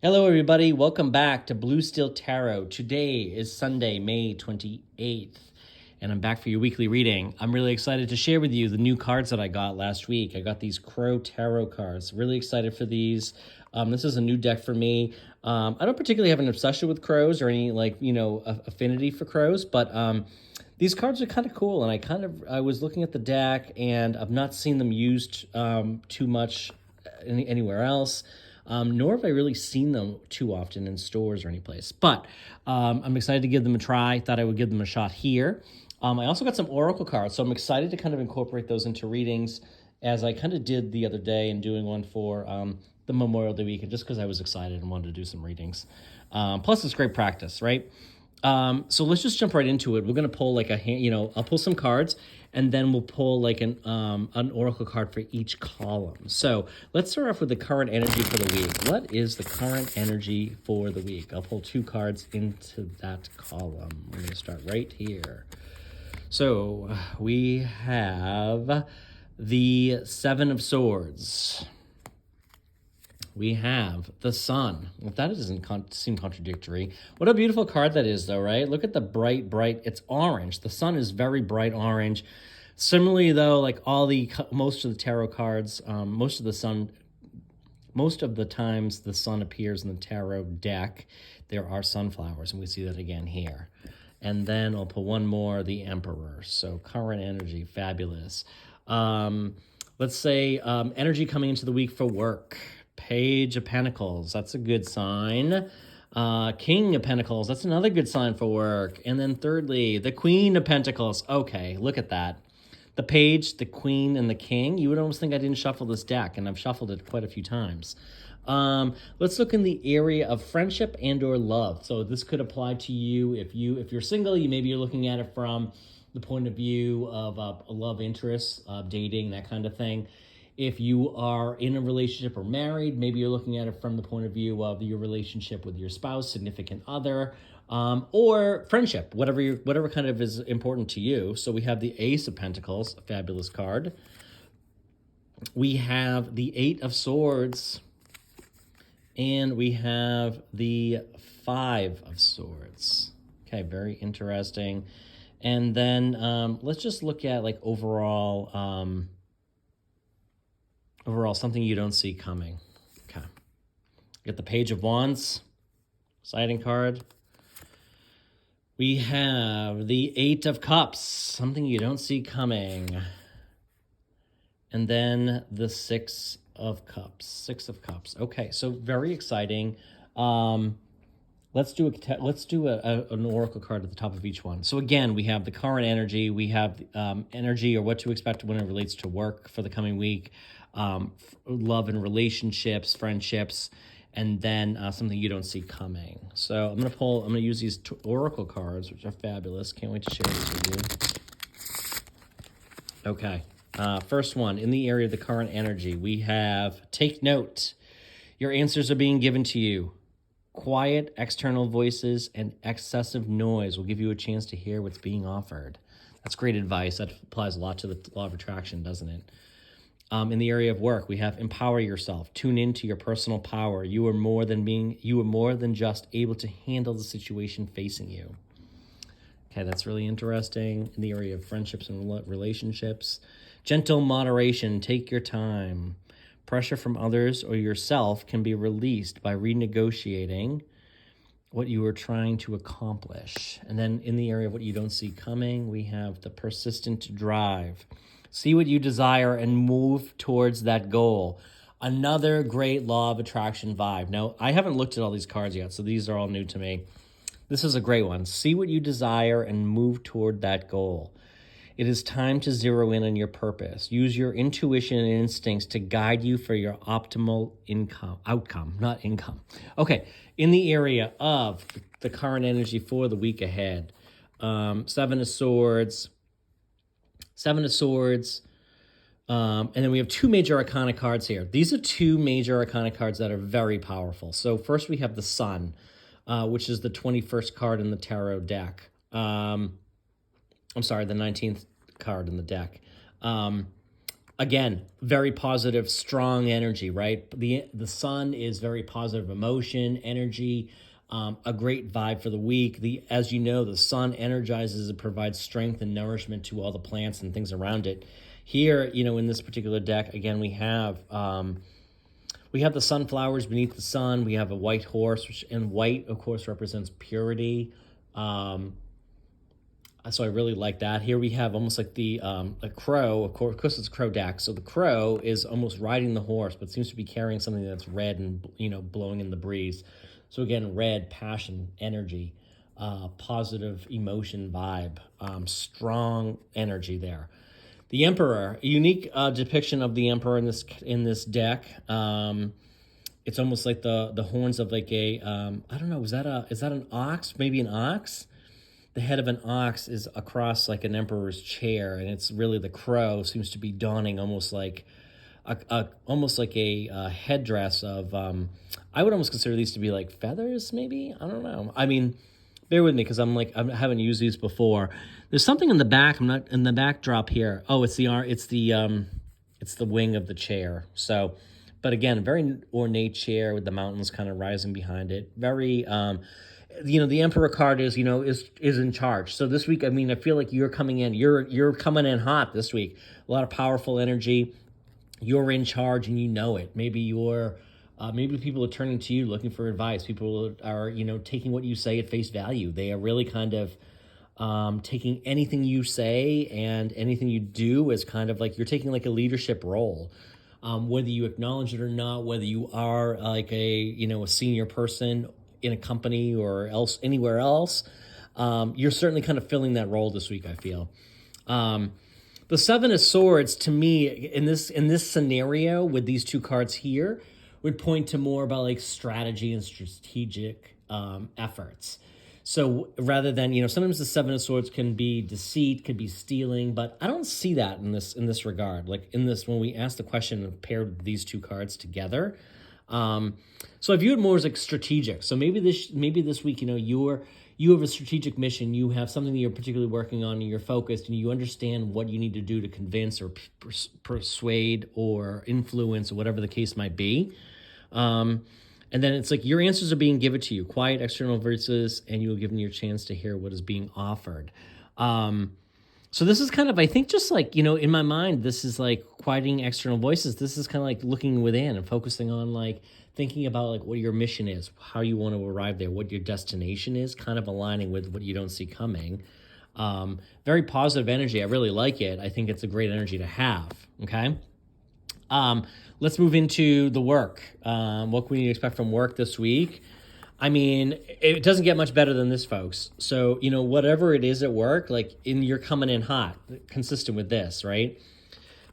Hello, everybody. Welcome back to Blue Steel Tarot. Today is Sunday, May 28th, and I'm back for your weekly reading. I'm really excited to share with you the new cards that I got last week. I got these Crow Tarot cards. Really excited for these. This is a new deck for me. I don't particularly have an obsession with crows or any, affinity for crows, but these cards are kind of cool, and I was looking at the deck, and I've not seen them used too much anywhere else. Nor have I really seen them too often in stores or any place. But I'm excited to give them a try. Thought I would give them a shot here. I also got some oracle cards, so I'm excited to kind of incorporate those into readings, as I kind of did the other day in doing one for the Memorial Day weekend, just because I was excited and wanted to do some readings. Plus, it's great practice, right? So let's just jump right into it. We're gonna pull like a hand, I'll pull some cards, and then we'll pull like an oracle card for each column. So let's start off with the current energy for the week. What is the current energy for the week? I'll pull two cards into that column. We're gonna start right here. So we have the Seven of Swords. We have the Sun. Well, that doesn't seem contradictory. What a beautiful card that is, though, right? Look at the bright, it's orange. The Sun is very bright orange. Similarly, though, like most of the tarot cards, most of the times the Sun appears in the tarot deck, there are sunflowers, and we see that again here. And then I'll put one more, the Emperor. So current energy, fabulous. Let's say energy coming into the week for work. Page of Pentacles, that's a good sign. King of Pentacles, that's another good sign for work. And then thirdly, the Queen of Pentacles. Okay, look at that. The Page, the Queen, and the King. You would almost think I didn't shuffle this deck, and I've shuffled it quite a few times. Let's look in the area of friendship and or love. So this could apply to you if you're single. Maybe you're looking at it from the point of view of a love interest, dating, that kind of thing. If you are in a relationship or married, maybe you're looking at it from the point of view of your relationship with your spouse, significant other, or friendship, whatever kind of is important to you. So we have the Ace of Pentacles, a fabulous card. We have the Eight of Swords, and we have the Five of Swords. Okay, very interesting. And then let's just look at like overall something you don't see coming. Okay. Get the Page of Wands, exciting card. We have the Eight of Cups, something you don't see coming. And then the Six of Cups. Okay, so very exciting. Let's do an oracle card at the top of each one. So again, we have the current energy. We have energy or what to expect when it relates to work for the coming week. Love and relationships, friendships, and then something you don't see coming. So I'm gonna use these oracle cards, which are fabulous. Can't wait to share this with you. Okay, first one, in the area of the current energy, we have take note. Your answers are being given to you. Quiet external voices and excessive noise will give you a chance to hear what's being offered. That's great advice. That applies a lot to the law of attraction, doesn't it? In the area of work, we have empower yourself. Tune into your personal power. You are more than just able to handle the situation facing you. Okay, that's really interesting. In the area of friendships and relationships, gentle moderation. Take your time. Pressure from others or yourself can be released by renegotiating what you are trying to accomplish. And then in the area of what you don't see coming, we have the persistent drive. See what you desire and move towards that goal. Another great law of attraction vibe. Now, I haven't looked at all these cards yet, so these are all new to me. This is a great one. See what you desire and move toward that goal. It is time to zero in on your purpose. Use your intuition and instincts to guide you for your optimal outcome. Okay, in the area of the current energy for the week ahead, Seven of Swords, and then we have two major arcana cards here. These are two major arcana cards that are very powerful. So first we have the Sun, which is the 21st card in the tarot deck. The 19th card in the deck. Again, very positive, strong energy, right? The sun is very positive emotion, energy, a great vibe for the week. As you know, the sun energizes and provides strength and nourishment to all the plants and things around it. Here, in this particular deck, again, we have the sunflowers beneath the sun. We have a white horse, and white, of course, represents purity. So I really like that. Here we have almost like a crow. Of course, it's a crow deck. So the crow is almost riding the horse, but seems to be carrying something that's red and blowing in the breeze. So again, red, passion, energy, positive emotion vibe, strong energy there. The Emperor, a unique depiction of the Emperor in this deck. It's almost like the horns of like a I don't know. Is that an ox? Maybe an ox. The head of an ox is across like an emperor's chair, and it's really the crow seems to be donning almost like a headdress of I would almost consider these to be like feathers, maybe. I don't know. I mean, bear with me because I haven't used these before. There's something in the back. I'm not in the backdrop here. Oh, it's the wing of the chair. So, but again, very ornate chair with the mountains kind of rising behind it. Very the Emperor card is in charge. So this week, I mean, I feel like you're coming in. You're coming in hot this week. A lot of powerful energy. You're in charge, and you know it. Maybe maybe people are turning to you looking for advice. People are taking what you say at face value. They are really kind of taking anything you say and anything you do as kind of like you're taking like a leadership role. Whether you acknowledge it or not, whether you are like a senior person in a company or anywhere else, you're certainly kind of filling that role this week, I feel. The Seven of Swords, to me, in this scenario with these two cards here, would point to more about like strategy and strategic efforts. So rather than, sometimes the Seven of Swords can be deceit, could be stealing, but I don't see that in this regard. Like when we ask the question and paired these two cards together. So I view it more as like strategic. So maybe this week, you have a strategic mission, you have something that you're particularly working on, and you're focused, and you understand what you need to do to convince or persuade or influence or whatever the case might be. And then it's like your answers are being given to you, quiet external voices, and you will give them your chance to hear what is being offered. So this is kind of, I think, just like, in my mind, this is like quieting external voices. This is kind of like looking within and focusing on like thinking about like what your mission is, how you want to arrive there, what your destination is, kind of aligning with what you don't see coming. Very positive energy. I really like it. I think it's a great energy to have. Okay. Let's move into the work. What can we expect from work this week? I mean, it doesn't get much better than this, folks. So, whatever it is at work, you're coming in hot, consistent with this, right?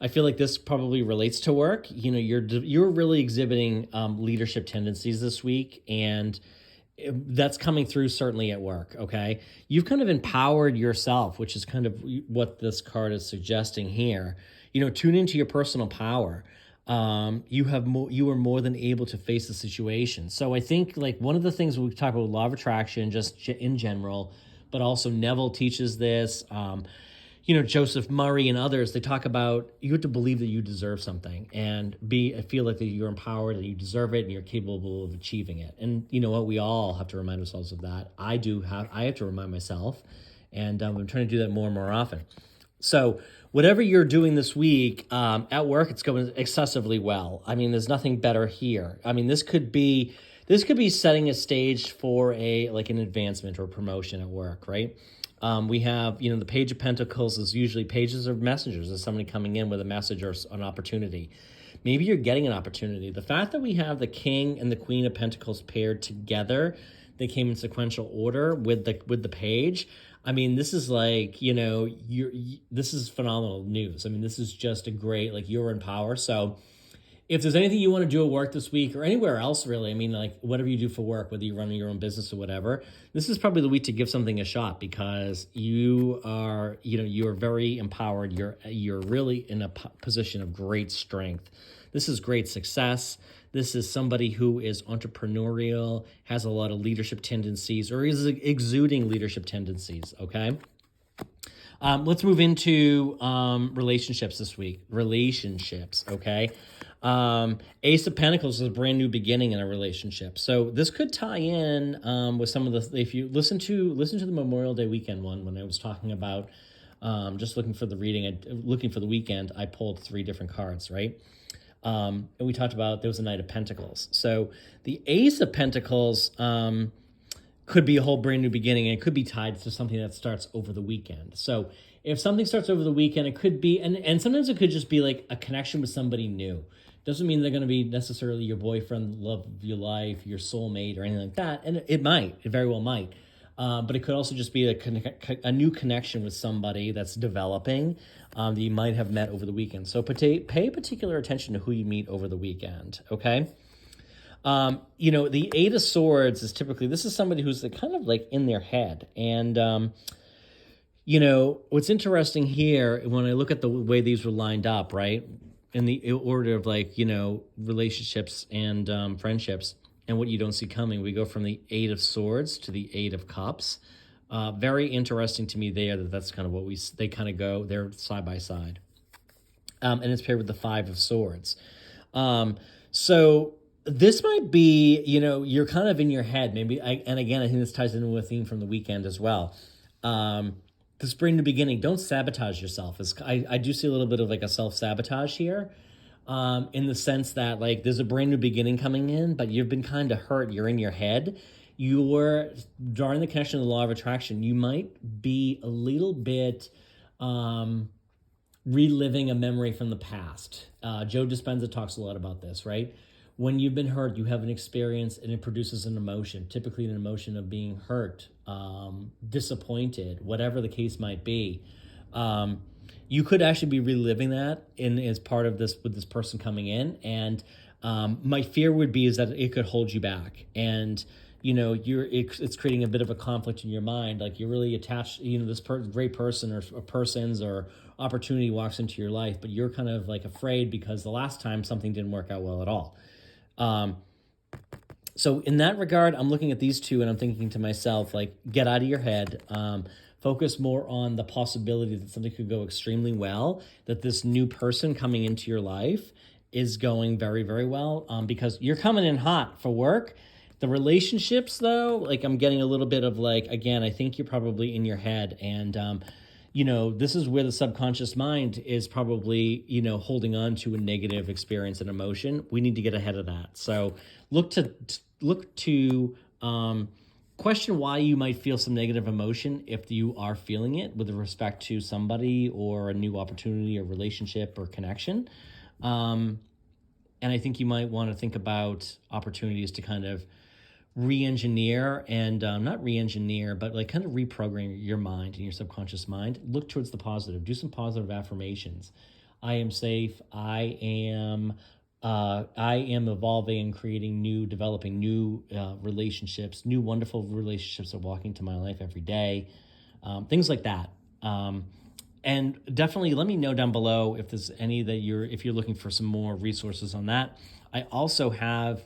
I feel like this probably relates to work. You're really exhibiting leadership tendencies this week, and that's coming through certainly at work, okay? You've kind of empowered yourself, which is kind of what this card is suggesting here. Tune into your personal power. You are more than able to face the situation. So I think like one of the things we talk about law of attraction, just in general, but also Neville teaches this, Joseph Murray and others, they talk about you have to believe that you deserve something and feel like that you're empowered, that you deserve it and you're capable of achieving it. And you know what? We all have to remind ourselves of that. I have to remind myself, and I'm trying to do that more and more often. So whatever you're doing this week at work, it's going excessively well. I mean, there's nothing better here. I mean, this could be setting a stage for an advancement or promotion at work, right? We have, the Page of Pentacles is usually pages of messengers. There's somebody coming in with a message or an opportunity. Maybe you're getting an opportunity. The fact that we have the King and the Queen of Pentacles paired together, they came in sequential order with the page. I mean, this is like, this is phenomenal news. I mean, this is just a great, you're in power. So if there's anything you want to do at work this week or anywhere else, really, I mean, whatever you do for work, whether you're running your own business or whatever, this is probably the week to give something a shot because you are very empowered. You're really in a position of great strength. This is great success. This is somebody who is entrepreneurial, has a lot of leadership tendencies, or is exuding leadership tendencies, okay? Let's move into relationships this week. Relationships, okay? Ace of Pentacles is a brand new beginning in a relationship. So this could tie in with some of the, if you listen to the Memorial Day weekend one, when I was talking about just looking for the reading, looking for the weekend, I pulled 3 different cards, right? And we talked about there was a Knight of Pentacles. So the Ace of Pentacles could be a whole brand new beginning, and it could be tied to something that starts over the weekend. So if something starts over the weekend, it could be, and sometimes it could just be like a connection with somebody new. Doesn't mean they're going to be necessarily your boyfriend, love of your life, your soulmate, or anything like that. And it very well might. But it could also just be a new connection with somebody that's developing that you might have met over the weekend. So pay particular attention to who you meet over the weekend, okay? The 8 of Swords is typically, this is somebody who's kind of like in their head. And, what's interesting here, when I look at the way these were lined up, right? In the order of relationships and friendships, and what you don't see coming, we go from the 8 of Swords to the 8 of Cups. Very interesting to me there that's kind of what they kind of go, they're side by side. And it's paired with the 5 of Swords. So this might be, you're kind of in your head, maybe. And again, I think this ties into a theme from the weekend as well. This brand new beginning, don't sabotage yourself. I do see a little bit of like a self-sabotage here. In the sense that like there's a brand new beginning coming in, but you've been kind of hurt. You're in your head. You're drawing the connection to the law of attraction. You might be a little bit reliving a memory from the past. Joe Dispenza talks a lot about this, right? When you've been hurt, you have an experience and it produces an emotion, typically an emotion of being hurt, disappointed, whatever the case might be. You could actually be reliving that as part of this with this person coming in. And my fear would be is that it could hold you back. And, it's creating a bit of a conflict in your mind. Like you're really attached, this great person or persons or opportunity walks into your life, but you're kind of like afraid because the last time something didn't work out well at all. So in that regard, I'm looking at these two and I'm thinking to myself, like, get out of your head. Focus more on the possibility that something could go extremely well, that this new person coming into your life is going very, very well, because you're coming in hot for work. The relationships, though, like I'm getting a little bit of like, again, I think you're probably in your head. And, this is where the subconscious mind is probably, holding on to a negative experience and emotion. We need to get ahead of that. So look to question why you might feel some negative emotion if you are feeling it with respect to somebody or a new opportunity or relationship or connection. And I think you might want to think about opportunities to kind of re-engineer and not re-engineer, but like kind of reprogram your mind and your subconscious mind. Look towards the positive. Do some positive affirmations. I am safe. I am evolving and creating developing new relationships, new wonderful relationships that walk into my life every day. Things like that. And definitely let me know down below if there's any if you're looking for some more resources on that. I also have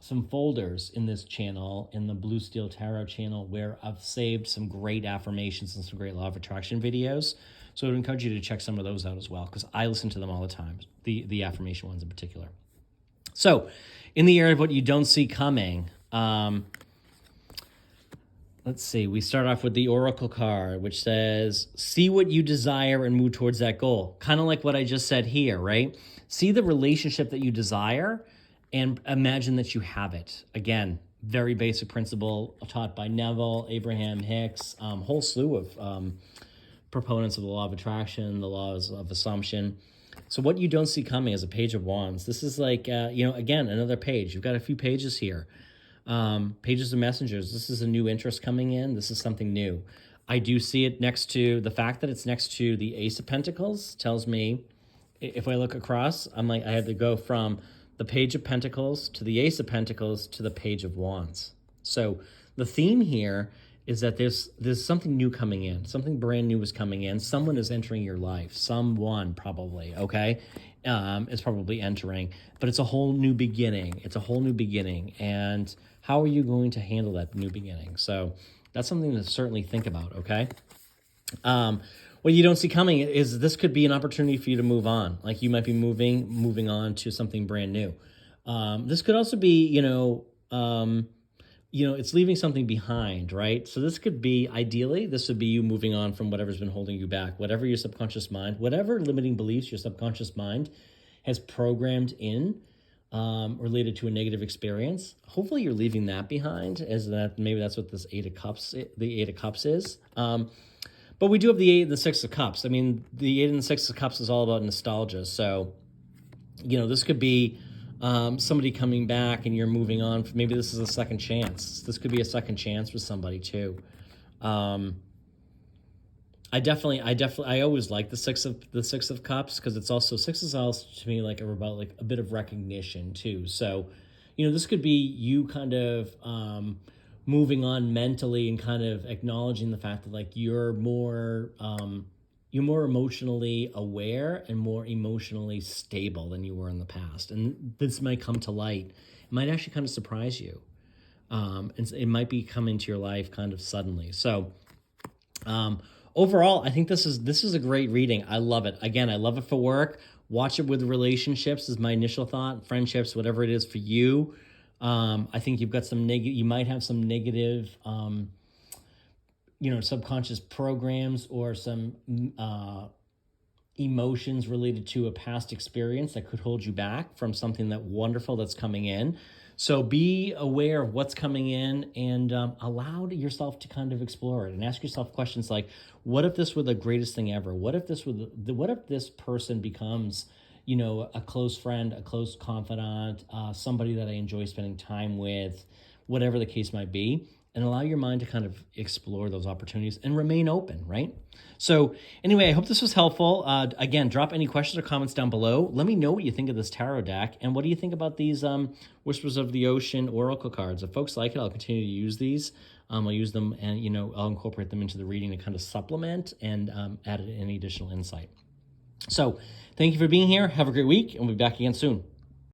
some folders in this channel, in the Blue Steel Tarot channel, where I've saved some great affirmations and some great law of attraction videos. So I would encourage you to check some of those out as well, because I listen to them all the time, the affirmation ones in particular. So in the area of what you don't see coming, let's see, we start off with the Oracle card, which says, see what you desire and move towards that goal. Kind of like what I just said here, right? See the relationship that you desire and imagine that you have it. Again, very basic principle taught by Neville, Abraham Hicks, whole slew of proponents of the law of attraction, the laws of assumption. So what you don't see coming is a Page of Wands. This is like, again, another page. You've got a few pages here. Pages of Messengers. This is a new interest coming in. This is something new. I do see it next to, the fact that it's next to the Ace of Pentacles tells me, if I look across, I'm like, I have to go from the Page of Pentacles to the Ace of Pentacles to the Page of Wands. So the theme here is that there's something new coming in. Something brand new is coming in. Someone is entering your life. Someone probably, okay, is probably entering. But it's a whole new beginning. It's a whole new beginning. And how are you going to handle that new beginning? So that's something to certainly think about, okay? What you don't see coming is this could be an opportunity for you to move on. Like you might be moving on to something brand new. This could also be, it's leaving something behind, right? So this could be, ideally, this would be you moving on from whatever's been holding you back, whatever your subconscious mind, whatever limiting beliefs your subconscious mind has programmed in, related to a negative experience. Hopefully you're leaving that behind, as that maybe that's what this the Eight of Cups is. But we do have the Eight and the Six of Cups. I mean, the Eight and the Six of Cups is all about nostalgia. So, this could be somebody coming back and you're moving on. Maybe this is a second chance. This could be a second chance with somebody too. I always like the Six of Cups, because it's also, six is also to me like about like a bit of recognition too. So, this could be you kind of moving on mentally and kind of acknowledging the fact that like you're more emotionally aware and more emotionally stable than you were in the past. And this might come to light. It might actually kind of surprise you. And it might be come into your life kind of suddenly. So overall, I think this is a great reading. I love it. Again, I love it for work. Watch it with relationships is my initial thought. Friendships, whatever it is for you. I think you've got you might have some negative, subconscious programs or some emotions related to a past experience that could hold you back from something wonderful that's coming in. So be aware of what's coming in and allow yourself to kind of explore it and ask yourself questions like, what if this were the greatest thing ever? What if this person becomes, a close friend, a close confidant, somebody that I enjoy spending time with, whatever the case might be, and allow your mind to kind of explore those opportunities and remain open, right? So anyway, I hope this was helpful. Again, drop any questions or comments down below. Let me know what you think of this tarot deck, and what do you think about these Whispers of the Ocean Oracle cards? If folks like it, I'll continue to use these. I'll use them, and I'll incorporate them into the reading to kind of supplement and add any additional insight. So thank you for being here. Have a great week, and we'll be back again soon.